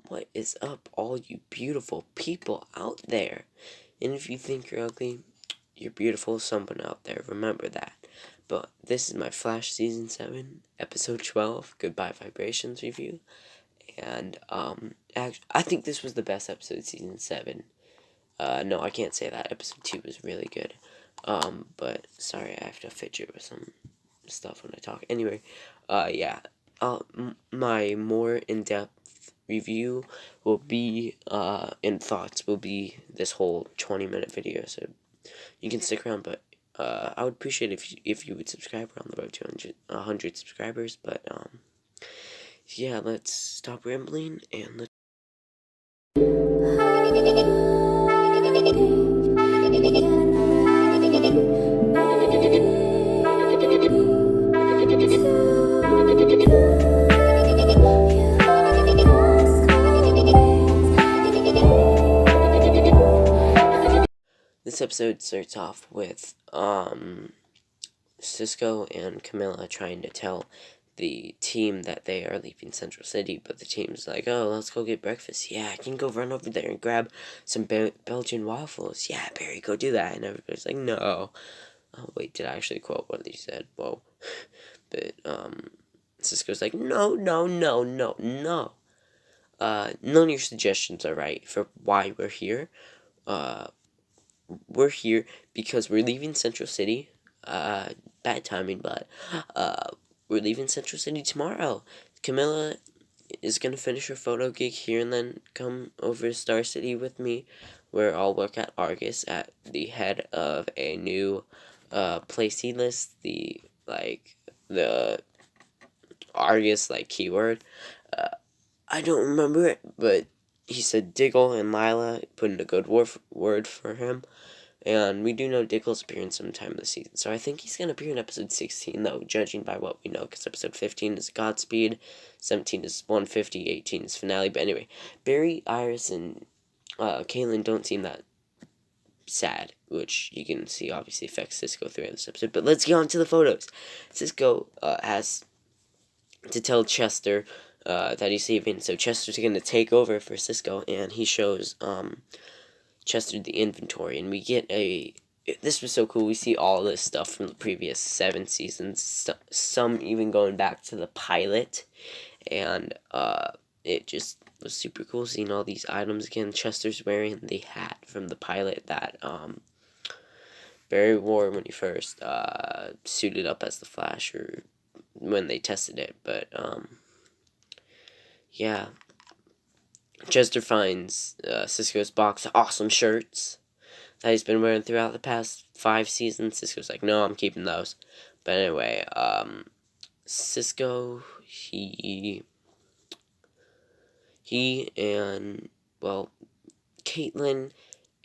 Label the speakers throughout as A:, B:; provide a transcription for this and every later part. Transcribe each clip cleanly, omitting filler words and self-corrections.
A: What is up, all you beautiful people out there? And if you think you're ugly, you're beautiful, someone out there, remember that. But this is my Flash Season 7, Episode 12, Goodbye Vibrations review. And, I think this was the best episode of Season 7. No, I can't say that. Episode 2 was really good. But, sorry, I have to fidget with some stuff when I talk. Anyway, yeah. My more in-depth review will be, and thoughts will be this whole 20-minute video, so you can stick around, but, I would appreciate if you would subscribe. We're on the road to 100 subscribers, but, yeah, let's stop rambling, and let's... This episode starts off with, Cisco and Camilla trying to tell the team that they are leaving Central City, but the team's like, oh, let's go get breakfast. Yeah, I can go run over there and grab some Belgian waffles. Yeah, Barry, go do that. And everybody's like, no. Oh, wait, did I actually quote what he said? Whoa. But, Cisco's like, no. None of your suggestions are right for why we're here. We're here because we're leaving Central City. Bad timing, but, we're leaving Central City tomorrow. Camilla is gonna finish her photo gig here and then come over to Star City with me, where I'll work at Argus at the head of a new, place he lists, the Argus, keyword. I don't remember it, but he said Diggle and Lila put in a good word for him. And we do know Diggle's appearing sometime this season, so I think he's going to appear in episode 16, though, judging by what we know, because episode 15 is Godspeed, 17 is 150, 18 is Finale. But anyway, Barry, Iris, and Caitlin don't seem that sad, which you can see obviously affects Cisco throughout this episode. But let's get on to the photos. Cisco has to tell Chester that he's leaving, so Chester's going to take over for Cisco, and he shows Chester the inventory, and we get this was so cool. We see all this stuff from the previous 7 seasons, some even going back to the pilot, and it just was super cool seeing all these items again. Chester's wearing the hat from the pilot that Barry wore when he first suited up as the Flash, or when they tested it. But yeah, Chester finds Cisco's box of awesome shirts that he's been wearing throughout the past 5 seasons. Cisco's like, no, I'm keeping those. But anyway, Cisco, he and, well, Caitlin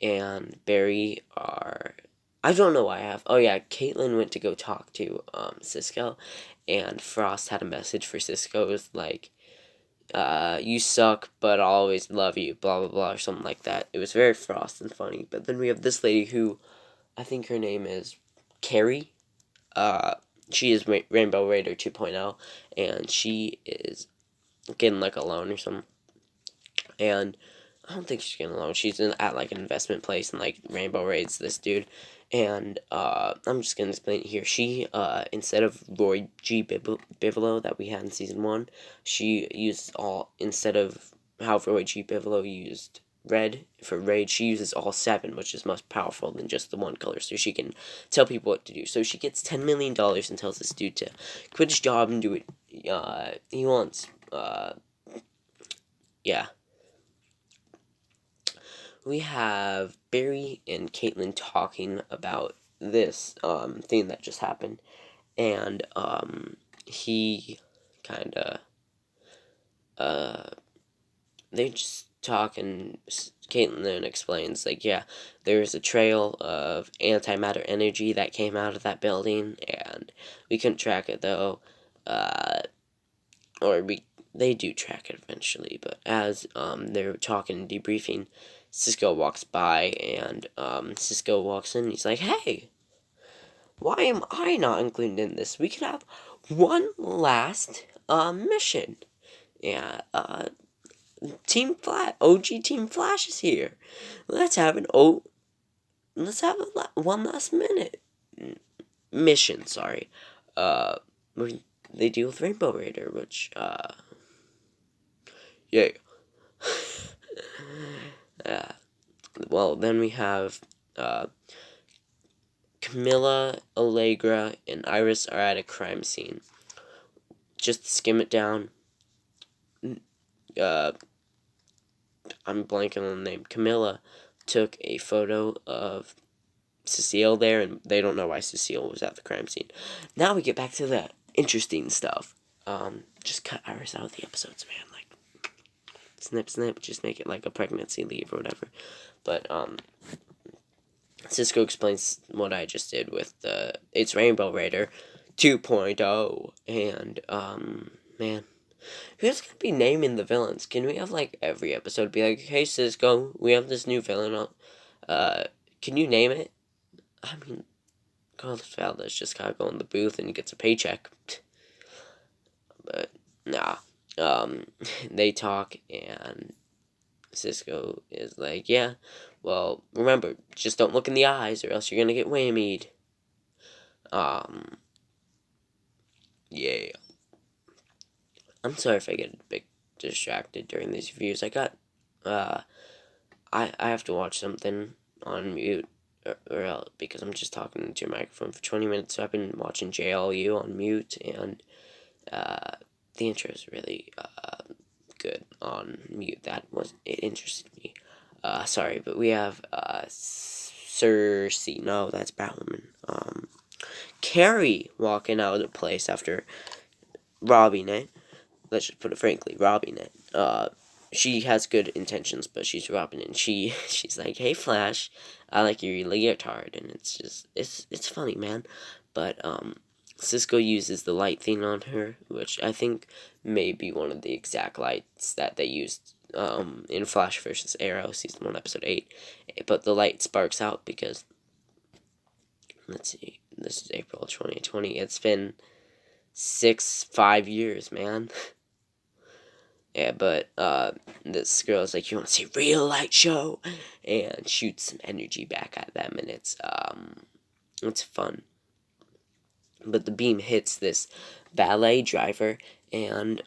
A: and Barry are... I don't know why I have... Oh, yeah, Caitlin went to go talk to Cisco, and Frost had a message for Cisco. It was like, you suck, but I'll always love you, blah, blah, blah, or something like that. It was very Frost and funny. But then we have this lady who, I think her name is Carrie. She is Rainbow Raider 2.0, and she is getting, a loan or something. And I don't think she's getting a loan. She's at, an investment place, and, Rainbow Raids this dude. And, I'm just gonna explain it here. She, instead of Roy G. Bivolo that we had in Season 1, she used instead of how Roy G. Bivolo used red for raid, she uses all 7, which is most powerful than just the one color, so she can tell people what to do. So she gets $10 million and tells this dude to quit his job and do it. He wants, yeah. We have Barry and Caitlin talking about this thing that just happened, and he kind of they just talk, and Caitlin explains, yeah, there's a trail of antimatter energy that came out of that building, and we couldn't track it though, they do track it eventually, but as they're talking and debriefing, Cisco walks by, and Cisco walks in, and he's like, hey, why am I not included in this? We could have one last mission. Yeah, OG Team Flash is here. Let's have one last minute mission. Sorry, where they deal with Rainbow Raider, which yeah. Well, then we have Camilla, Allegra, and Iris are at a crime scene. Just to skim it down. I'm blanking on the name. Camilla took a photo of Cecile there, and they don't know why Cecile was at the crime scene. Now we get back to the interesting stuff. Just cut Iris out of the episodes, man. Like, snip, snip. Just make it like a pregnancy leave or whatever. But Cisco explains what I just did with it's Rainbow Raider 2.0, and man. Who's gonna be naming the villains? Can we have like every episode be like, hey Cisco, we have this new villain. Can you name it? I mean, Carlos Valdez just gotta go in the booth and he gets a paycheck. But nah. They talk and Cisco is like, yeah, well, remember, just don't look in the eyes or else you're gonna get whammied. Yeah. I'm sorry if I get a bit distracted during these reviews. I have to watch something on mute, or else, because I'm just talking into your microphone for 20 minutes. So I've been watching JLU on mute, and the intro is really good on mute. It interested me. Sorry, but we have Cersei. No, that's Batwoman. Carrie walking out of the place after robbing it. Let's just put it frankly, robbing it. She has good intentions, but she's robbing it. And she's like, "Hey, Flash, I like your leotard," and it's funny, man. But Cisco uses the light thing on her, which I think may be one of the exact lights that they used in Flash vs. Arrow season 1 episode 8. But the light sparks out because, let's see, this is April 2020. It's been 5 years, man. Yeah, but this girl's like, you want to see real light show? And shoots some energy back at them, and it's fun. But the beam hits this valet driver, and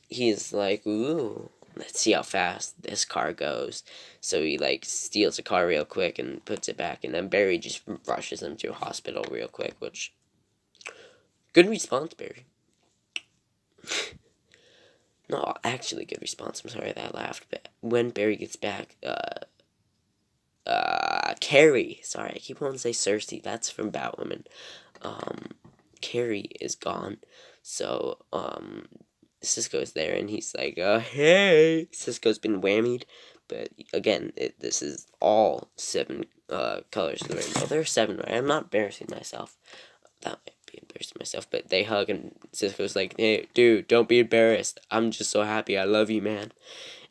A: he's like, ooh, let's see how fast this car goes. So he like steals a car real quick and puts it back, and then Barry just rushes him to a hospital real quick, which, good response, Barry. No, actually good response. I'm sorry that I laughed. But when Barry gets back, Carrie. Sorry, I keep wanting to say Cersei. That's from Batwoman. Carrie is gone. So, Cisco is there, and he's like, hey. Cisco's been whammied. But, again, this is all 7 colors of the rainbow. There are 7, right? I'm not embarrassing myself. That might be embarrassing myself, but they hug, and Cisco's like, hey, dude, don't be embarrassed. I'm just so happy. I love you, man.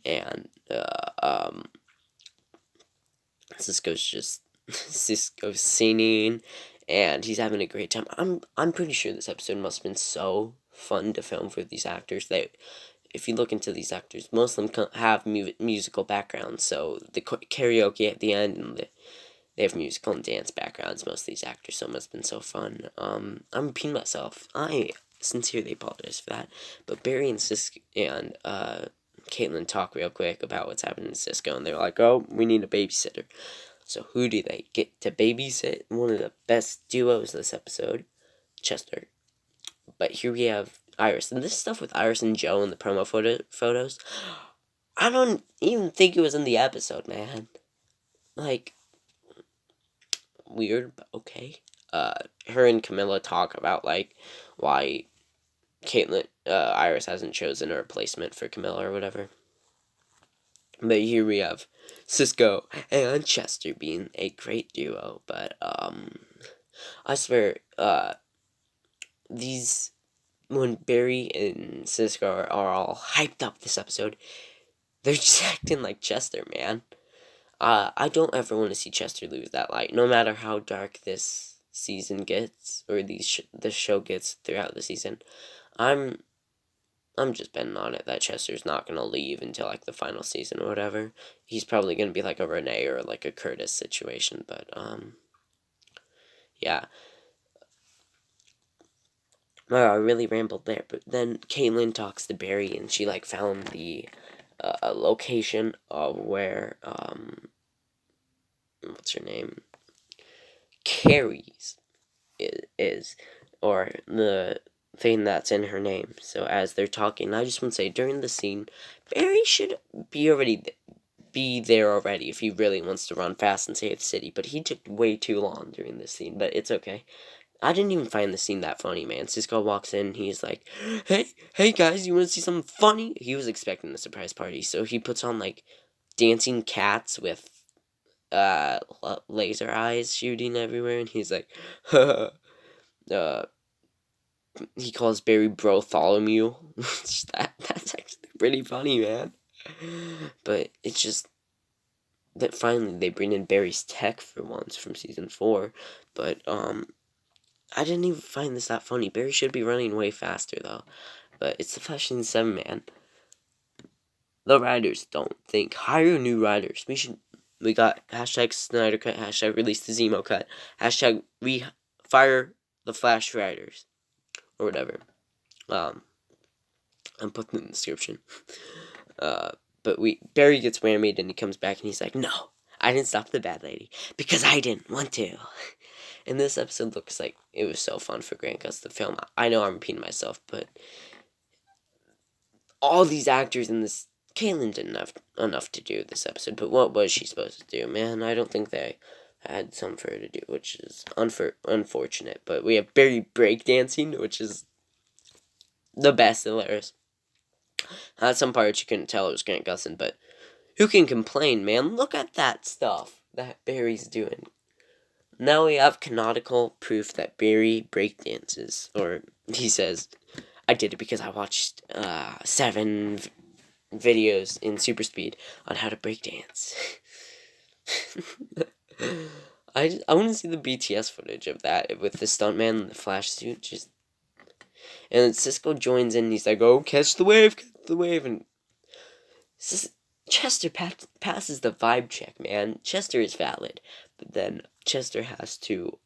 A: And, Cisco's singing, and he's having a great time. I'm pretty sure this episode must have been so fun to film for these actors. If you look into these actors, most of them have musical backgrounds, so the karaoke at the end, and they have musical and dance backgrounds, most of these actors, so it must have been so fun. I'm repeating myself. I sincerely apologize for that. But Barry and Cisco and Caitlin talk real quick about what's happening to Cisco, and they're like, oh, we need a babysitter. So who do they get to babysit? One of the best duos this episode, Chester. But here we have Iris, and this stuff with Iris and Joe in the promo photos, I don't even think it was in the episode, man. Like, weird, but okay. Her and Camilla talk about, like, why Iris hasn't chosen a replacement for Camilla or whatever. But here we have Cisco and Chester being a great duo, but, I swear, when Barry and Cisco are all hyped up this episode, they're just acting like Chester, man. I don't ever want to see Chester lose that light, no matter how dark this season gets, or this show gets throughout the season. I'm I'm just betting on it that Chester's not gonna leave until like the final season or whatever. He's probably gonna be like a Renee or like a Curtis situation, but yeah. Well, I really rambled there, but then Caitlin talks to Barry, and she like found the location of where what's her name, Carrie's is, or the thing that's in her name. So as they're talking, I just want to say during the scene, Barry should be there already if he really wants to run fast and save the city. But he took way too long during this scene. But it's okay. I didn't even find the scene that funny, man. Cisco walks in, he's like, hey guys, you want to see something funny? He was expecting a surprise party, so he puts on like dancing cats with laser eyes shooting everywhere, and he's like, uh, he calls Barry Bartholomew. That's actually pretty funny, man. But it's just that finally they bring in Barry's tech for once from season 4. But I didn't even find this that funny. Barry should be running way faster though. But it's the Flash Season 7, man. The writers don't think. Hire new writers. We got hashtag Snyder Cut, hashtag release the Zemo Cut, hashtag we fire the Flash writers. Or whatever. I'm putting it in the description. But Barry gets whammied and he comes back and he's like, no, I didn't stop the bad lady because I didn't want to. And this episode looks like it was so fun for Grant Gust, the film. I know I'm repeating myself, but all these actors in this, Caitlin didn't have enough to do this episode, but what was she supposed to do, man? I don't think they had some for her to do, which is unfortunate. But we have Barry breakdancing, which is the best hilarious. Some parts you couldn't tell it was Grant Gustin, but who can complain, man? Look at that stuff that Barry's doing. Now we have canonical proof that Barry breakdances, or he says, I did it because I watched 7 videos in super speed on how to breakdance. I want to see the BTS footage of that with the stuntman in the Flash suit. And then Cisco joins in and he's like, oh, catch the wave, and Chester passes the vibe check, man. Chester is valid, but then Chester has to,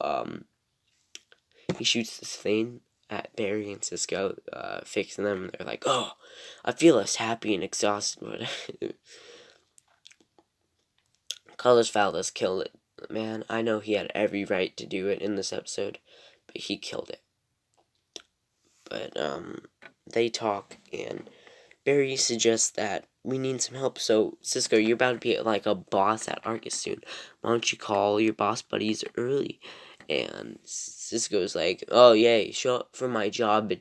A: he shoots this thing at Barry and Cisco, fixing them, and they're like, oh, I feel less happy and exhausted. Carlos Valdez killed it. Man, I know he had every right to do it in this episode, but he killed it. But, they talk, and Barry suggests that we need some help. So, Cisco, you're about to be like a boss at Argus soon. Why don't you call your boss buddies early? And Cisco's like, oh, yay, show up for my job a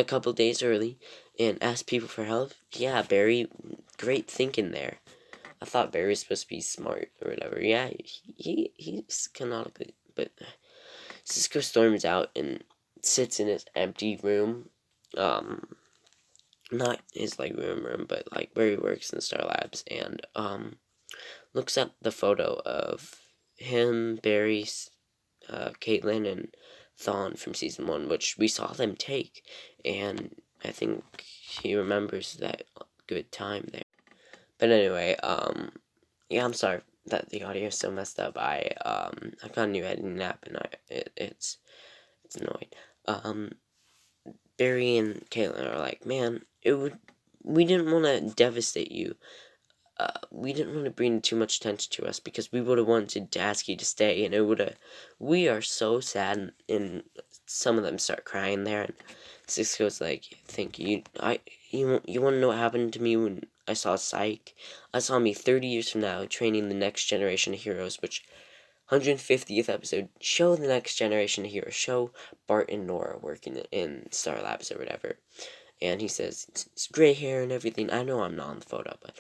A: couple days early, and ask people for help. Yeah, Barry, great thinking there. I thought Barry was supposed to be smart or whatever. Yeah, he's canonically, but Cisco storms out and sits in his empty room, not his like room, but like where he works in Star Labs, and looks at the photo of him, Barry, Caitlin, and Thawne from season 1, which we saw them take, and I think he remembers that good time there. But anyway, yeah, I'm sorry that the audio is so messed up. I got a new editing app, and it's annoying. Barry and Caitlin are like, man, we didn't want to devastate you. We didn't want to bring too much attention to us because we would have wanted to ask you to stay, and we are so sad, and some of them start crying there, and Cisco's like, thank you. You want to know what happened to me when I saw Psych? I saw me 30 years from now training the next generation of heroes, which 150th episode, show the next generation of heroes, show Bart and Nora working in Star Labs or whatever. And he says, it's gray hair and everything. I know I'm not on the photo, but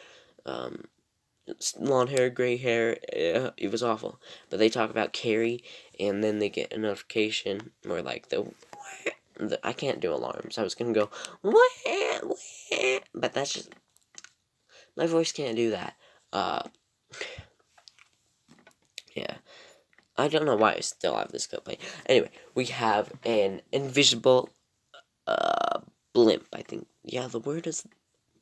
A: blonde hair, gray hair, it was awful. But they talk about Carrie, and then they get a notification, or like I can't do alarms. I was gonna go, but that's just, my voice can't do that. Yeah. I don't know why I still have this clip playing. Anyway, we have an invisible blimp, I think. Yeah, the word is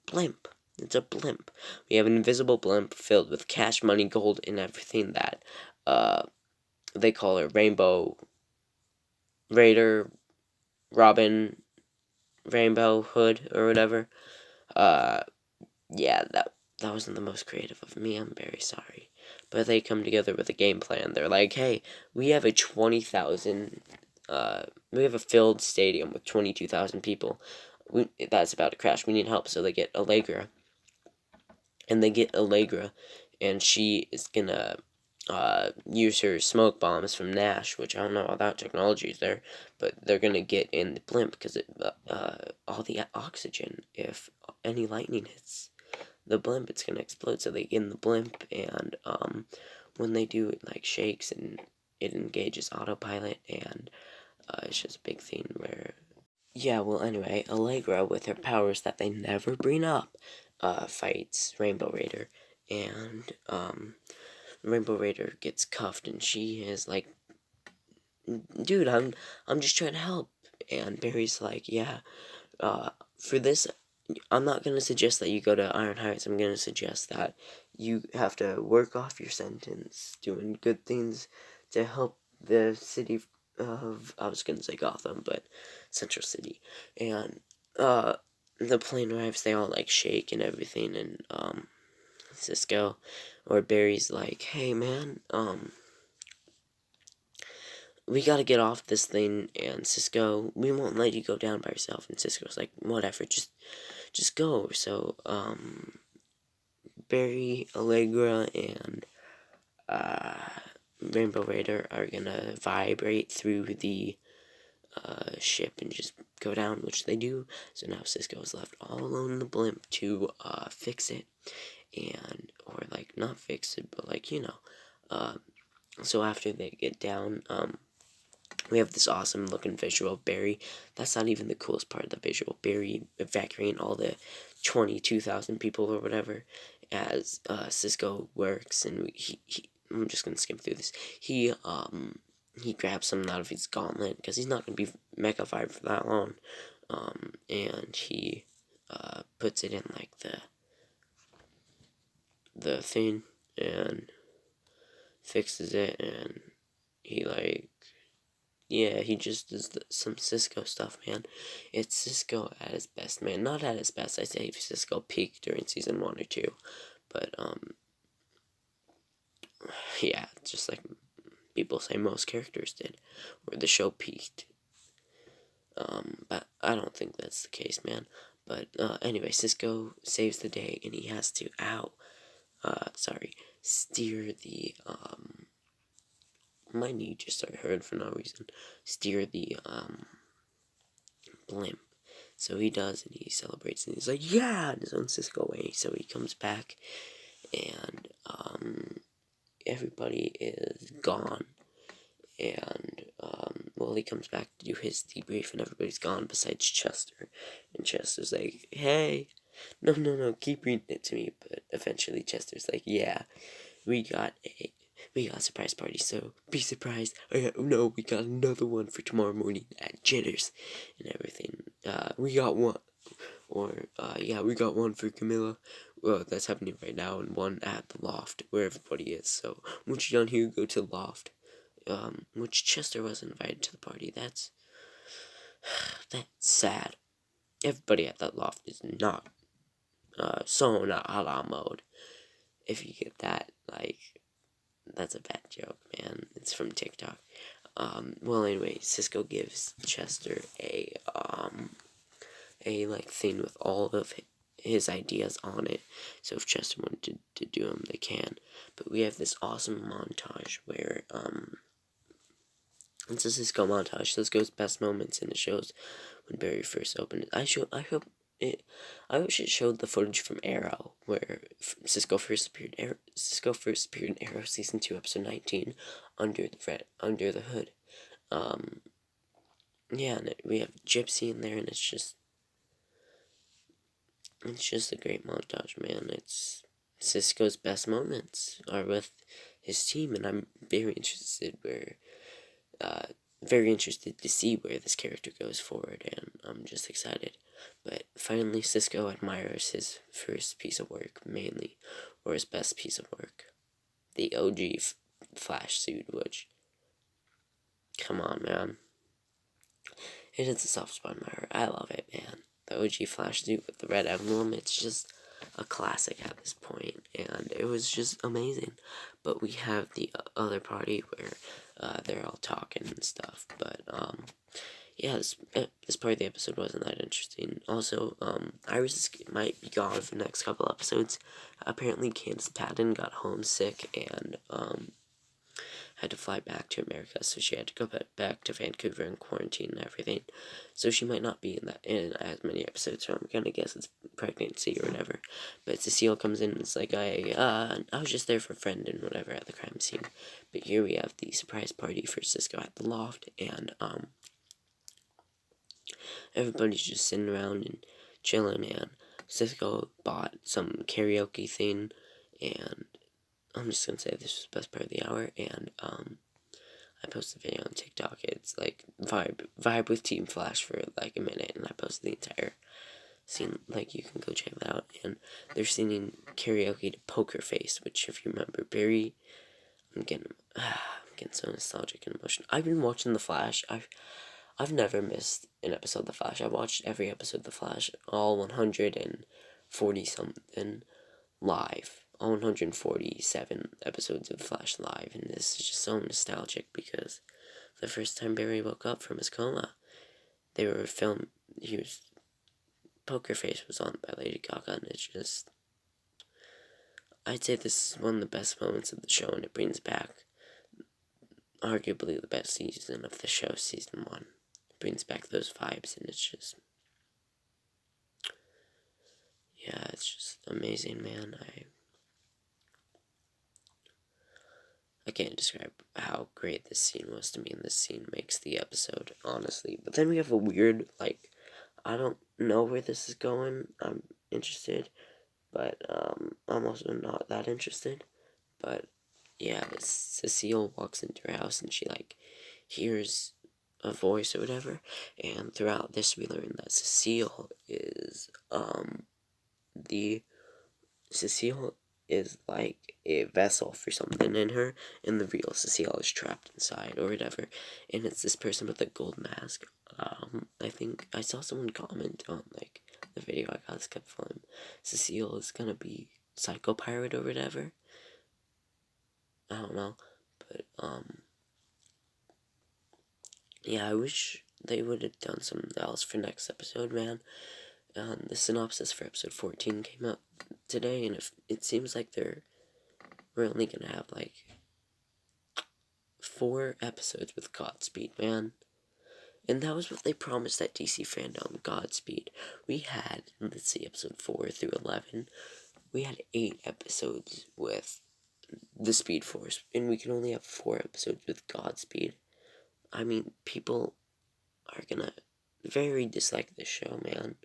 A: blimp. It's a blimp. We have an invisible blimp filled with cash, money, gold, and everything that they call it Rainbow Raider, Robin, Rainbow Hood, or whatever. Yeah, that wasn't the most creative of me. I'm very sorry. But they come together with a game plan. They're like, hey, we have a 20,000. We have a filled stadium with 22,000 people. That's about to crash. We need help. So they get Allegra. And they get Allegra. And she is gonna use her smoke bombs from Nash, which I don't know how that technology is there, but they're gonna get in the blimp because all the oxygen, if any lightning hits the blimp, it's gonna explode. So they get in the blimp, and when they do, it like shakes and it engages autopilot, and it's just a big thing where, yeah. Well, anyway, Allegra, with her powers that they never bring up, fights Rainbow Raider, and Rainbow Raider gets cuffed, and she is like, dude, I'm just trying to help. And Barry's like, yeah, for this, I'm not going to suggest that you go to Iron Heights. I'm going to suggest that you have to work off your sentence, doing good things to help the city of, I was going to say Gotham, but Central City. And, the plane arrives, they all, like, shake and everything, and, Cisco, or Barry's like, hey, man, we gotta get off this thing, and Cisco, we won't let you go down by yourself. And Cisco's like, whatever, just go. So, Barry, Allegra, and, Rainbow Raider are gonna vibrate through the, ship and just go down, which they do. So now Cisco is left all alone in the blimp to, fix it, and, or, like, not fix it, but, like, so after they get down, we have this awesome looking visual of Barry. That's not even the coolest part of the visual. Barry evacuating all the 22,000 people or whatever as Cisco works, and I'm just gonna skim through this. He grabs something out of his gauntlet because he's not gonna be Mecha 5 for that long, and he puts it in like the thing and fixes it, and he like. Yeah, he just does some Cisco stuff, man. It's Cisco at his best, man. Not at his best. I say Cisco peaked during season 1 or 2. But, yeah, just like people say most characters did. Or the show peaked. But I don't think that's the case, man. But, anyway, Cisco saves the day, and he has to, steer the, my knee just started hurting for no reason. Steer the, blimp. So he does, and he celebrates, and he's like, yeah, in his own Cisco way. So he comes back, and, everybody is gone. And, well, he comes back to do his debrief, and everybody's gone besides Chester. And Chester's like, hey, no, keep reading it to me. But eventually Chester's like, yeah, we got a surprise party, so be surprised. No, we got another one for tomorrow morning at Jenner's and everything. We got one, we got one for Camilla. Well, that's happening right now, and one at the loft where everybody is. So once you're done here, go to the loft. Which Chester was invited to the party. That's sad. Everybody at that loft is not, so not a la mode. If you get that, like, that's a bad joke, man. It's from TikTok. Well, anyway, Cisco gives Chester a like thing with all of his ideas on it. So if Chester wanted to do them, they can. But we have this awesome montage where it's a Cisco montage. Cisco's best moments, and it shows when Barry first opened it. I wish it showed the footage from Arrow, where Cisco first appeared. Cisco first appeared in Arrow season 2, episode 19, under the hood. Yeah, and we have Gypsy in there, and it's just a great montage, man. It's Cisco's best moments are with his team, and I'm very interested to see where this character goes forward, and I'm just excited. But finally, Cisco admires his first piece of work mainly, or his best piece of work, the OG Flash suit, which, come on, man. It is a soft spot in my heart. I love it, man. The OG Flash suit with the red emblem, it's just a classic at this point, and it was just amazing. But we have the other party where they're all talking and stuff, but yeah, this part of the episode wasn't that interesting. Also, Iris might be gone for the next couple episodes. Apparently, Candace Patton got homesick and had to fly back to America, so she had to go back to Vancouver and quarantine and everything. So she might not be in as many episodes. So I'm gonna guess it's pregnancy or whatever. But Cecile comes in and it's like, I was just there for a friend and whatever at the crime scene. But here we have the surprise party for Cisco at the loft, and everybody's just sitting around and chilling, and Cisco bought some karaoke thing, and I'm just gonna say this was the best part of the hour, and I posted a video on TikTok. It's like vibe with Team Flash for like a minute, and I posted the entire scene. Like, you can go check that out. And they're singing karaoke to Poker Face, which, if you remember, Barry, I'm getting so nostalgic and emotional. I've been watching The Flash. I've never missed an episode of The Flash. I've watched every episode of The Flash, all 140 something live. All 147 episodes of Flash live, and this is just so nostalgic because the first time Barry woke up from his coma, they were Poker Face was on by Lady Gaga, and it's just, I'd say this is one of the best moments of the show, and it brings back arguably the best season of the show, season 1. It brings back those vibes, and it's just, yeah, it's just amazing, man. I can't describe how great this scene was to me, and this scene makes the episode, honestly. But then we have a weird, like, I don't know where this is going. I'm interested, but I'm also not that interested. But yeah, Cecile walks into her house and she like hears a voice or whatever. And throughout this, we learn that Cecile is like a vessel for something in her, and the real Cecile is trapped inside or whatever, and it's this person with a gold mask. I think I saw someone comment on like the video I got skipped from Cecile is gonna be Psycho Pirate or whatever. I don't know, but yeah, I wish they would have done something else for next episode, man. The synopsis for episode 14 came out today, and if it seems like we're only gonna have like 4 episodes with Godspeed, man. And that was what they promised at DC Fandom, Godspeed. We had, let's see, episode 4 through 11, we had 8 episodes with the Speed Force, and we can only have 4 episodes with Godspeed. I mean, people are gonna very dislike this show, man,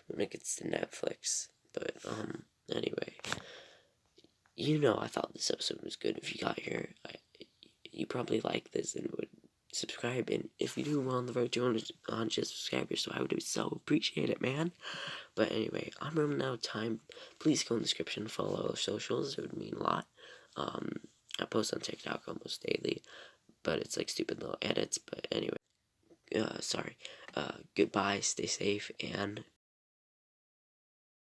A: when it gets to Netflix. But, anyway, I thought this episode was good. If you got here, you probably like this and would subscribe, and if you do, we're on the road to 100 subscribers, so I would so appreciate it, man. But anyway, I'm running out of time. Please go in the description, follow our socials, it would mean a lot. I post on TikTok almost daily, but it's like stupid little edits. But anyway, sorry. Goodbye, stay safe, and